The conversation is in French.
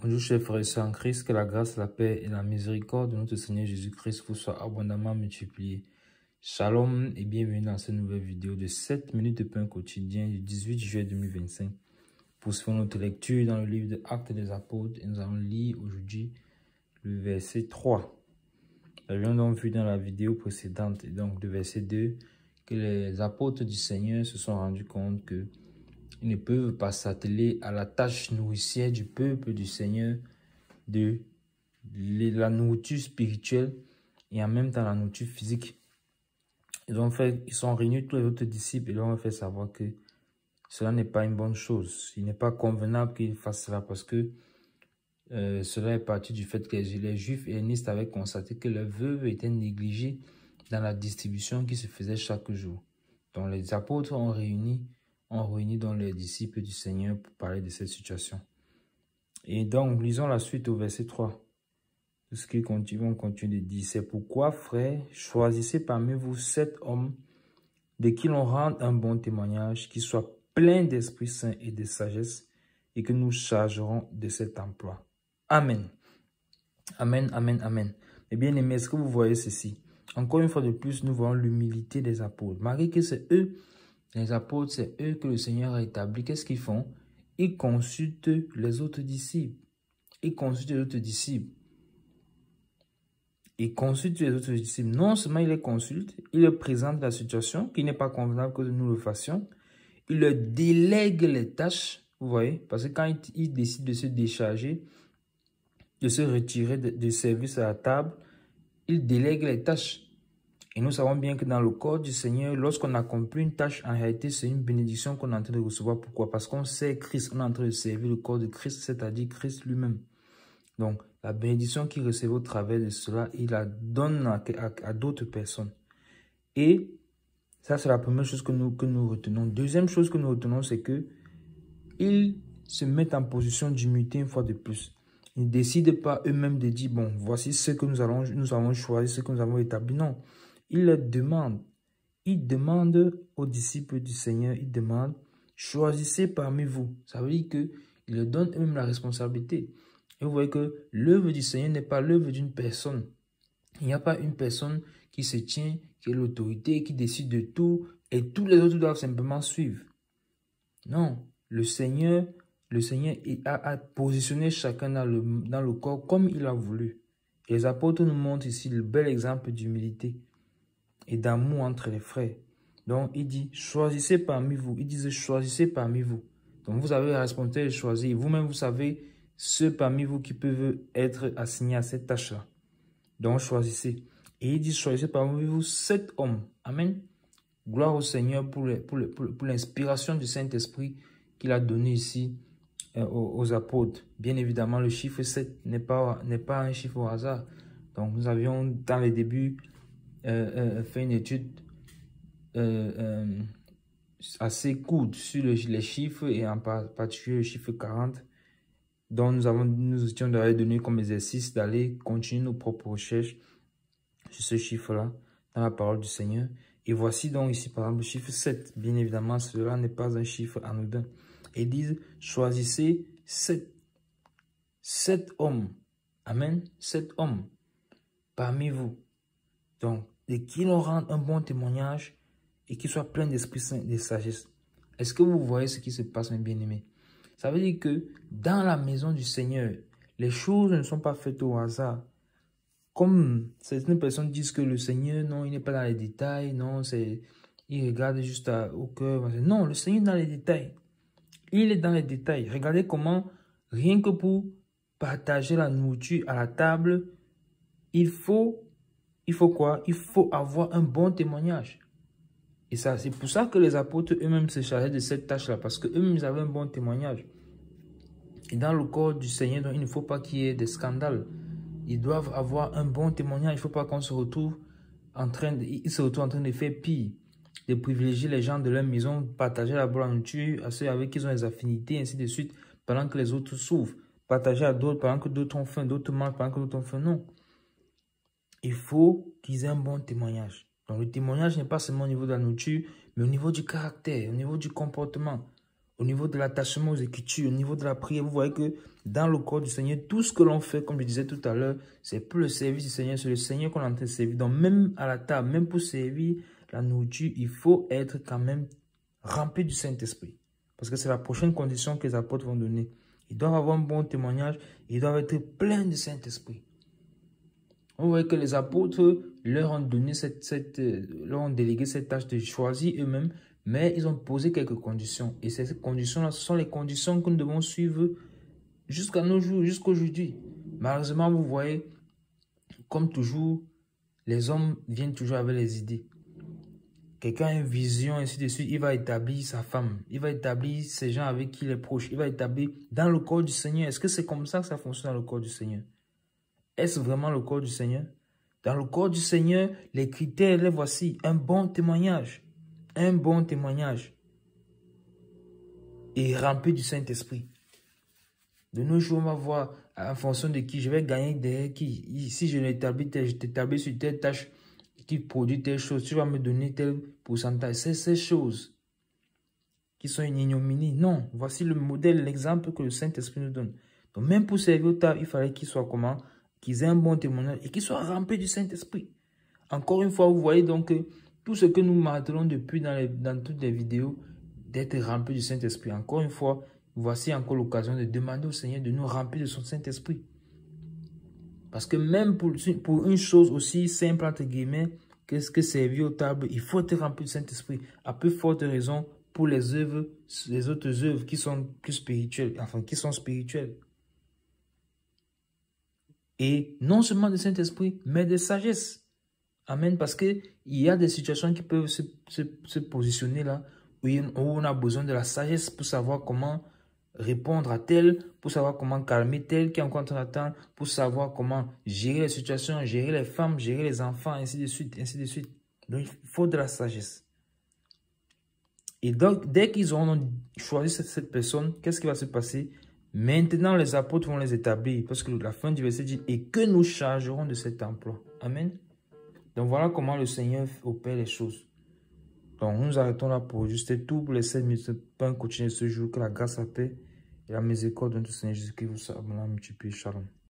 Bonjour chers frères et sœurs en Christ, que la grâce, la paix et la miséricorde de notre Seigneur Jésus-Christ vous soient abondamment multipliées. Shalom et bienvenue dans cette nouvelle vidéo de 7 minutes de pain quotidien du 18 juillet 2025. Poursuivons notre lecture dans le livre de Actes des Apôtres et nous allons lire aujourd'hui le verset 3. Nous avions donc vu dans la vidéo précédente, et donc le verset 2, que les apôtres du Seigneur se sont rendus compte que ils ne peuvent pas s'atteler à la tâche nourricière du peuple du Seigneur, de la nourriture spirituelle et en même temps la nourriture physique. Ils sont réunis tous les autres disciples et leur ont fait savoir que cela n'est pas une bonne chose. Il n'est pas convenable qu'ils fassent cela parce que cela est parti du fait que les Juifs hellénistes avaient constaté que leurs veuves étaient négligées dans la distribution qui se faisait chaque jour. Donc les apôtres ont réuni dans les disciples du Seigneur pour parler de cette situation. Et donc, lisons la suite au verset 3. Tout ce qu'ils vont continuer de dire. C'est pourquoi, frères, choisissez parmi vous 7 hommes de qui l'on rende un bon témoignage, qui soient pleins d'Esprit Saint et de sagesse, et que nous chargerons de cet emploi. Amen. Amen, amen, amen. Mais bien aimés, est-ce que vous voyez ceci? Encore une fois de plus, nous voyons l'humilité des apôtres. Malgré que c'est eux, les apôtres, c'est eux que le Seigneur a établi. Qu'est-ce qu'ils font? Ils consultent les autres disciples. Ils consultent les autres disciples. Ils consultent les autres disciples. Non seulement ils les consultent, ils leur présentent la situation qui n'est pas convenable que nous le fassions. Ils leur délèguent les tâches. Vous voyez? Parce que quand ils décident de se décharger, de se retirer du service à la table, ils délèguent les tâches. Et nous savons bien que dans le corps du Seigneur, lorsqu'on accomplit une tâche, en réalité, c'est une bénédiction qu'on est en train de recevoir. Pourquoi? Parce qu'on sait Christ, on est en train de servir le corps de Christ, c'est-à-dire Christ lui-même. Donc, la bénédiction qu'il recevait au travers de cela, il la donne à d'autres personnes. Et ça, c'est la première chose que nous retenons. Deuxième chose que nous retenons, c'est que ils se mettent en position d'humilité une fois de plus. Ils ne décident pas eux-mêmes de dire, bon, voici ce que nous avons choisi, ce que nous avons établi. Non. Il leur demande, aux disciples du Seigneur, il demande, choisissez parmi vous. Ça veut dire qu'il leur donne eux-mêmes la responsabilité. Et vous voyez que l'œuvre du Seigneur n'est pas l'œuvre d'une personne. Il n'y a pas une personne qui se tient, qui est l'autorité, qui décide de tout, et tous les autres doivent simplement suivre. Non, le Seigneur a positionné chacun dans le corps comme il a voulu. Et les apôtres nous montrent ici le bel exemple d'humilité et d'amour entre les frères. Donc, il dit, choisissez parmi vous. Il disait, choisissez parmi vous. Donc, vous avez la responsabilité de choisir. Vous-même, vous savez ceux parmi vous qui peuvent être assignés à cette tâche-là. Donc, choisissez. Et il dit, choisissez parmi vous 7 hommes. Amen. Gloire au Seigneur pour l'inspiration du Saint-Esprit qu'il a donné ici aux apôtres. Bien évidemment, le chiffre 7 n'est pas un chiffre au hasard. Donc, nous avions, dans les débuts, fait une étude assez courte sur les chiffres et en particulier le chiffre 40 dont nous étions donné comme exercice d'aller continuer nos propres recherches sur ce chiffre-là dans la parole du Seigneur. Et voici donc ici par exemple le chiffre 7. Bien évidemment, cela n'est pas un chiffre anodin. Et ils disent, choisissez 7 hommes. Amen. 7 hommes parmi vous. Donc, et qui leur rendent un bon témoignage et qui soient pleins d'Esprit Saint et de sagesse. Est-ce que vous voyez ce qui se passe, mes bien-aimés? Ça veut dire que dans la maison du Seigneur, les choses ne sont pas faites au hasard. Comme certaines personnes disent que le Seigneur, non, il n'est pas dans les détails, non, il regarde juste au cœur. Non, le Seigneur est dans les détails. Il est dans les détails. Regardez comment, rien que pour partager la nourriture à la table, il faut quoi? Il faut avoir un bon témoignage. Et ça, c'est pour ça que les apôtres eux-mêmes se chargeaient de cette tâche-là, parce qu'eux-mêmes, ils avaient un bon témoignage. Et dans le corps du Seigneur, donc, il ne faut pas qu'il y ait des scandales. Ils doivent avoir un bon témoignage. Il ne faut pas qu'on se retrouve en train de faire pire, de privilégier les gens de leur maison, partager la bonne nourriture à ceux avec qui ils ont des affinités, ainsi de suite, pendant que les autres souffrent. Partager à d'autres pendant que d'autres ont faim, d'autres mangent pendant que d'autres ont faim. Non. Il faut qu'ils aient un bon témoignage. Donc, le témoignage n'est pas seulement au niveau de la nourriture, mais au niveau du caractère, au niveau du comportement, au niveau de l'attachement aux Écritures, au niveau de la prière. Vous voyez que dans le corps du Seigneur, tout ce que l'on fait, comme je disais tout à l'heure, c'est pour le service du Seigneur, c'est le Seigneur qu'on est en train de servir. Donc même à la table, même pour servir la nourriture, il faut être quand même rempli du Saint-Esprit. Parce que c'est la prochaine condition que les apôtres vont donner. Ils doivent avoir un bon témoignage, ils doivent être pleins du Saint-Esprit. On voit que les apôtres leur ont donné leur ont délégué cette tâche de choisir eux-mêmes, mais ils ont posé quelques conditions. Et ces conditions-là, ce sont les conditions que nous devons suivre jusqu'à nos jours, jusqu'aujourd'hui. Malheureusement, vous voyez, comme toujours, les hommes viennent toujours avec les idées. Quelqu'un a une vision, ainsi de suite, il va établir sa femme, il va établir ces gens avec qui il est proche, il va établir dans le corps du Seigneur. Est-ce que c'est comme ça que ça fonctionne dans le corps du Seigneur? Est-ce vraiment le corps du Seigneur? Dans le corps du Seigneur, les critères, les voici. Un bon témoignage. Un bon témoignage. Et rempli du Saint-Esprit. De nos jours, on va voir en fonction de qui je vais gagner derrière qui. Si je l'établis, je t'établis sur telle tâche qui produit telle chose. Tu vas me donner tel pourcentage. C'est ces choses qui sont une ignominie. Non, voici le modèle, l'exemple que le Saint-Esprit nous donne. Donc même pour servir au table, il fallait qu'il soit comment? Qu'ils aient un bon témoignage et qu'ils soient remplis du Saint-Esprit. Encore une fois, vous voyez donc tout ce que nous martelons depuis dans toutes les vidéos, d'être remplis du Saint-Esprit. Encore une fois, voici encore l'occasion de demander au Seigneur de nous remplir de son Saint-Esprit. Parce que même pour une chose aussi simple, entre guillemets, que servir aux tables, il faut être rempli du Saint-Esprit. À plus forte raison pour les autres œuvres qui sont plus spirituelles, enfin qui sont spirituelles. Et non seulement de Saint-Esprit, mais de sagesse. Amen. Parce qu'il y a des situations qui peuvent se positionner là, où on a besoin de la sagesse pour savoir comment répondre à tel, pour savoir comment calmer tel qui est encore en train d'attendre, pour savoir comment gérer les situations, gérer les femmes, gérer les enfants, ainsi de suite, ainsi de suite. Donc, il faut de la sagesse. Et donc, dès qu'ils auront choisi cette personne, qu'est-ce qui va se passer? Maintenant, les apôtres vont les établir, parce que la fin du verset dit, et que nous chargerons de cet emploi. Amen. Donc, voilà comment le Seigneur opère les choses. Donc, nous arrêtons là pour ajuster tout pour les 7 minutes. Pas continuer ce jour. Que la grâce, la paix et la miséricorde de notre Seigneur Jésus-Christ vous soit multipliée. Shalom.